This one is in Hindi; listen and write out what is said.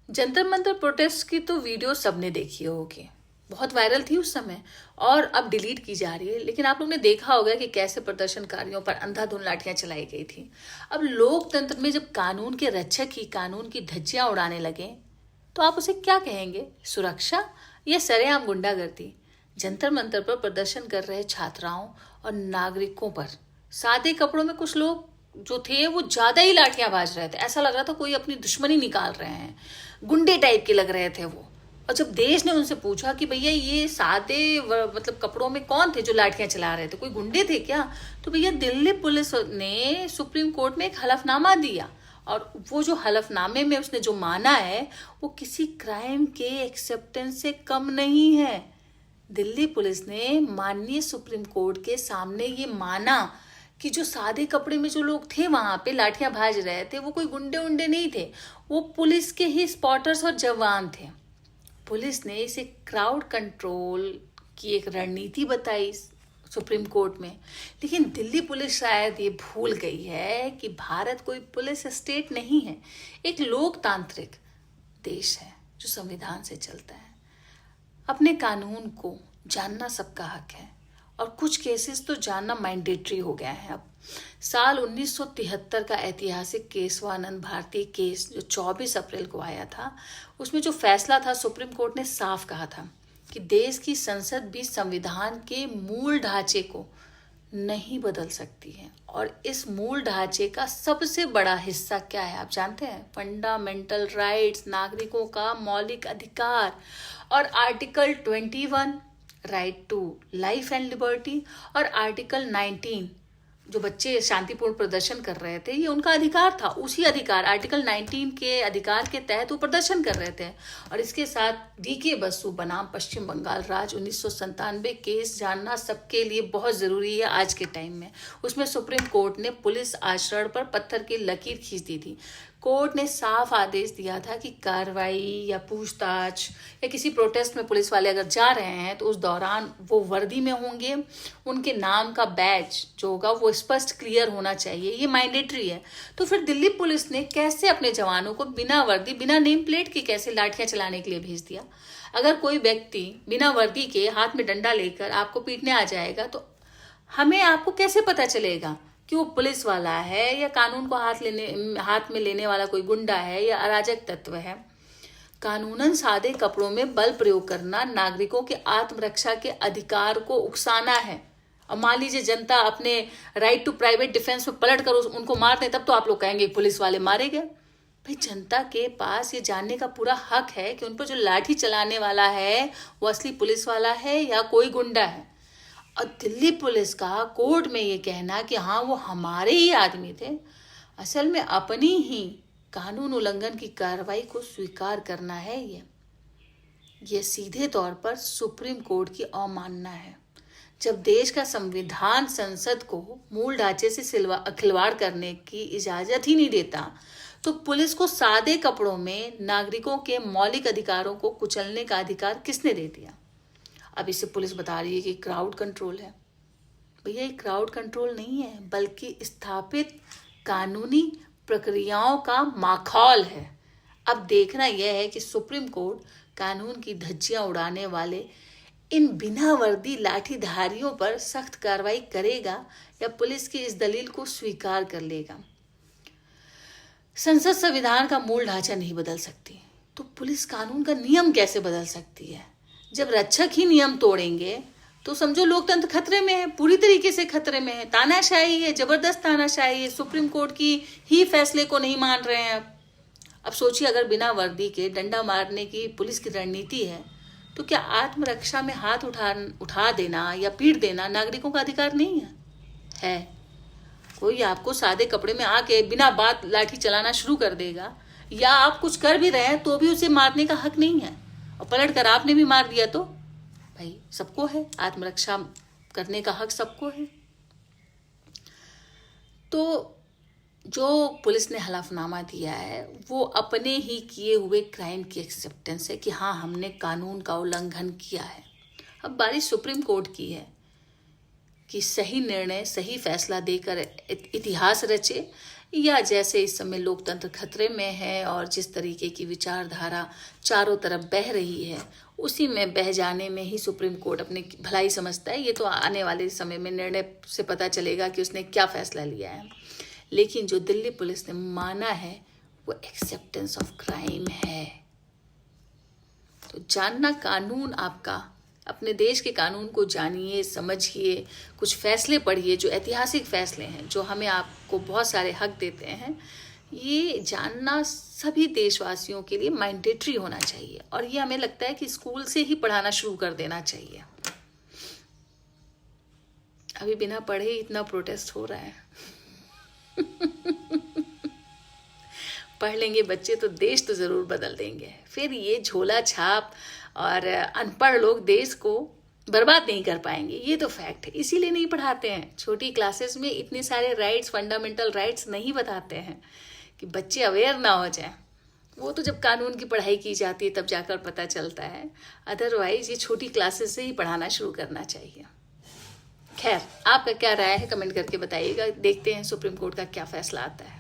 जंतर मंतर प्रोटेस्ट की तो वीडियो सबने देखी होगी, बहुत वायरल थी उस समय और अब डिलीट की जा रही है। लेकिन आप लोग ने देखा होगा कि कैसे प्रदर्शनकारियों पर अंधाधुंध लाठियां चलाई गई थी। अब लोकतंत्र में जब कानून के रक्षक ही कानून की धज्जियां उड़ाने लगे तो आप उसे क्या कहेंगे, सुरक्षा या सरेआम गुंडागर्दी? जंतर मंतर पर प्रदर्शन कर रहे छात्राओं और नागरिकों पर सादे कपड़ों में कुछ लोग जो थे वो ज्यादा ही लाठियां बाज रहे थे। ऐसा लग रहा था कोई अपनी दुश्मनी निकाल रहे हैं, गुंडे टाइप के लग रहे थे वो। और जब देश ने उनसे पूछा कि भैया ये सादे मतलब कपड़ों में कौन थे जो लाठियां चला रहे थे, कोई गुंडे थे क्या? तो भैया दिल्ली पुलिस ने सुप्रीम कोर्ट में एक हलफनामा दिया और वो जो हलफनामे में उसने जो माना है वो किसी क्राइम के एक्सेप्टेंस से कम नहीं है। दिल्ली पुलिस ने माननीय सुप्रीम कोर्ट के सामने ये माना कि जो सादे कपड़े में जो लोग थे वहां पे लाठियां भाज रहे थे वो कोई गुंडे उंडे नहीं थे, वो पुलिस के ही स्पॉटर्स और जवान थे। पुलिस ने इसे क्राउड कंट्रोल की एक रणनीति बताई सुप्रीम कोर्ट में। लेकिन दिल्ली पुलिस शायद ये भूल गई है कि भारत कोई पुलिस स्टेट नहीं है, एक लोकतांत्रिक देश है जो संविधान से चलता है। अपने कानून को जानना सबका हक है और कुछ केसेस तो जानना मैंडेटरी हो गया है अब। साल 1973 का ऐतिहासिक केशवानंद भारती केस जो 24 अप्रैल को आया था, उसमें जो फैसला था सुप्रीम कोर्ट ने साफ कहा था कि देश की संसद भी संविधान के मूल ढांचे को नहीं बदल सकती है। और इस मूल ढांचे का सबसे बड़ा हिस्सा क्या है आप जानते हैं? फंडामेंटल राइट्स, नागरिकों का मौलिक अधिकार। और article 21 right to life and liberty और आर्टिकल 19 जो बच्चे शांतिपूर्ण प्रदर्शन कर रहे थे ये उनका अधिकार था। उसी अधिकार आर्टिकल 19 के अधिकार के तहत वो प्रदर्शन कर रहे थे। और इसके साथ डीके बसु बनाम पश्चिम बंगाल राज्य 1997 केस जानना सबके लिए बहुत जरूरी है आज के टाइम में। उसमें सुप्रीम कोर्ट ने पुलिस आचरण पर पत्थर की लकीर खींच दी थी। कोर्ट ने साफ आदेश दिया था कि कार्रवाई या पूछताछ या किसी प्रोटेस्ट में पुलिस वाले अगर जा रहे हैं तो उस दौरान वो वर्दी में होंगे, उनके नाम का बैज जो होगा वो स्पष्ट क्लियर होना चाहिए, ये मैंडेटरी है। तो फिर दिल्ली पुलिस ने कैसे अपने जवानों को बिना वर्दी, बिना नेम प्लेट के कैसे लाठियां चलाने के लिए भेज दिया? अगर कोई व्यक्ति बिना वर्दी के हाथ में डंडा लेकर आपको पीटने आ जाएगा तो हमें आपको कैसे पता चलेगा कि वो पुलिस वाला है या कानून को हाथ में लेने वाला कोई गुंडा है या अराजक तत्व है? कानूनन सादे कपड़ों में बल प्रयोग करना नागरिकों के आत्मरक्षा के अधिकार को उकसाना है। और मान लीजिए जनता अपने राइट टू प्राइवेट डिफेंस में पलट कर उनको मार दे, तब तो आप लोग कहेंगे पुलिस वाले मारे गए। भाई जनता के पास ये जानने का पूरा हक है कि उन पर जो लाठी चलाने वाला है वो असली पुलिस वाला है या कोई गुंडा है। और दिल्ली पुलिस का कोर्ट में ये कहना कि हाँ वो हमारे ही आदमी थे, असल में अपनी ही कानून उल्लंघन की कार्रवाई को स्वीकार करना है। ये सीधे तौर पर सुप्रीम कोर्ट की अवमानना है। जब देश का संविधान संसद को मूल ढांचे से खिलवाड़ करने की इजाजत ही नहीं देता तो पुलिस को सादे कपड़ों में नागरिकों के मौलिक अधिकारों को कुचलने का अधिकार किसने दे दिया? अब इसे पुलिस बता रही है कि क्राउड कंट्रोल है। भैया ये क्राउड कंट्रोल नहीं है बल्कि स्थापित कानूनी प्रक्रियाओं का माखौल है। अब देखना यह है कि सुप्रीम कोर्ट कानून की धज्जियां उड़ाने वाले इन बिना वर्दी लाठीधारियों पर सख्त कार्रवाई करेगा या पुलिस की इस दलील को स्वीकार कर लेगा। संसद संविधान का मूल ढांचा नहीं बदल सकती तो पुलिस कानून का नियम कैसे बदल सकती है? जब रक्षक ही नियम तोड़ेंगे तो समझो लोकतंत्र खतरे में है, पूरी तरीके से खतरे में है। तानाशाही है, जबरदस्त तानाशाही है। सुप्रीम कोर्ट की ही फैसले को नहीं मान रहे हैं। अब सोचिए अगर बिना वर्दी के डंडा मारने की पुलिस की रणनीति है तो क्या आत्मरक्षा में हाथ उठा देना या पीट देना नागरिकों का अधिकार नहीं है? कोई आपको सादे कपड़े में आके बिना बात लाठी चलाना शुरू कर देगा या आप कुछ कर भी रहे हैं तो भी उसे मारने का हक नहीं है। और पलट कर आपने भी मार दिया तो भाई सबको है, आत्मरक्षा करने का हक सबको है। तो जो पुलिस ने हलफनामा दिया है वो अपने ही किए हुए क्राइम की एक्सेप्टेंस है कि हाँ हमने कानून का उल्लंघन किया है। अब बारी सुप्रीम कोर्ट की है कि सही निर्णय, सही फैसला देकर इतिहास रचे या जैसे इस समय लोकतंत्र खतरे में है और जिस तरीके की विचारधारा चारों तरफ बह रही है, उसी में बह जाने में ही सुप्रीम कोर्ट अपनी भलाई समझता है। ये तो आने वाले समय में निर्णय से पता चलेगा कि उसने क्या फैसला लिया है। लेकिन जो दिल्ली पुलिस ने माना है वो एक्सेप्टेंस ऑफ क्राइम है। तो जानना कानून आपका, अपने देश के कानून को जानिए, समझिए, कुछ फैसले पढ़िए जो ऐतिहासिक फैसले हैं, जो हमें आपको बहुत सारे हक देते हैं। ये जानना सभी देशवासियों के लिए मैंडेटरी होना चाहिए और ये हमें लगता है कि स्कूल से ही पढ़ाना शुरू कर देना चाहिए। अभी बिना पढ़े इतना प्रोटेस्ट हो रहा है। पढ़ लेंगे बच्चे तो देश तो ज़रूर बदल देंगे। फिर ये झोला छाप और अनपढ़ लोग देश को बर्बाद नहीं कर पाएंगे, ये तो फैक्ट है। इसीलिए नहीं पढ़ाते हैं, छोटी क्लासेस में इतने सारे राइट्स, फंडामेंटल राइट्स नहीं बताते हैं कि बच्चे अवेयर ना हो जाए। वो तो जब कानून की पढ़ाई की जाती है तब जाकर पता चलता है। अदरवाइज ये छोटी क्लासेस से ही पढ़ाना शुरू करना चाहिए। खैर, आपका क्या राय है कमेंट करके बताइएगा। देखते हैं सुप्रीम कोर्ट का क्या फैसला आता है।